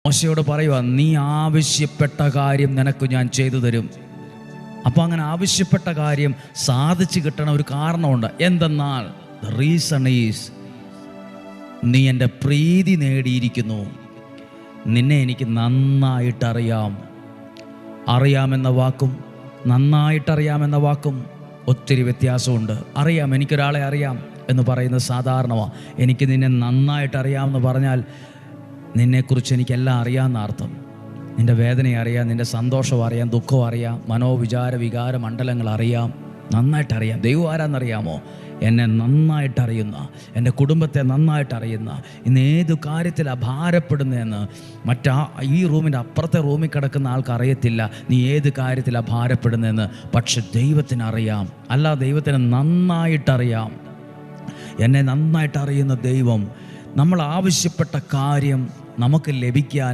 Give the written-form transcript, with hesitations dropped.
മോശയോട് പറയുക, നീ ആവശ്യപ്പെട്ട കാര്യം നിനക്ക് ഞാൻ ചെയ്തു തരും. അപ്പോൾ അങ്ങനെ ആവശ്യപ്പെട്ട കാര്യം സാധിച്ചു കിട്ടണ ഒരു കാരണമുണ്ട്. എന്തെന്നാൽ ദ റീസൺ ഈസ്, നീ എൻ്റെ പ്രീതി നേടിയിരിക്കുന്നു. നിന്നെ എനിക്ക് നന്നായിട്ടറിയാം. അറിയാമെന്ന വാക്കും നന്നായിട്ടറിയാമെന്ന വാക്കും ഒത്തിരി വ്യത്യാസമുണ്ട്. അറിയാം, എനിക്കൊരാളെ അറിയാം എന്ന് പറയുന്നത് സാധാരണമാണ്. എനിക്ക് നിന്നെ നന്നായിട്ടറിയാമെന്ന് പറഞ്ഞാൽ നിന്നെക്കുറിച്ച് എനിക്കെല്ലാം അറിയാമെന്ന അർത്ഥം. നിൻ്റെ വേദന അറിയാം, നിൻ്റെ സന്തോഷം അറിയാം, ദുഃഖം അറിയാം, മനോവിചാര വികാര മണ്ഡലങ്ങൾ അറിയാം, നന്നായിട്ടറിയാം. ദൈവം ആരാന്നറിയാമോ? എന്നെ നന്നായിട്ടറിയുന്ന, എൻ്റെ കുടുംബത്തെ നന്നായിട്ടറിയുന്ന, ഇന്ന് ഏതു കാര്യത്തിലാണ് ഭാരപ്പെടുന്നതെന്ന് ഈ റൂമിൻ്റെ അപ്പുറത്തെ റൂമിൽ കിടക്കുന്ന ആൾക്ക് അറിയത്തില്ല നീ ഏത് കാര്യത്തിലാണ് ഭാരപ്പെടുന്നതെന്ന്. പക്ഷെ ദൈവത്തിനറിയാം. അല്ല, ദൈവത്തിന് നന്നായിട്ടറിയാം. എന്നെ നന്നായിട്ടറിയുന്ന ദൈവം നമ്മൾ ആവശ്യപ്പെട്ട കാര്യം നമുക്ക് ലഭിക്കാൻ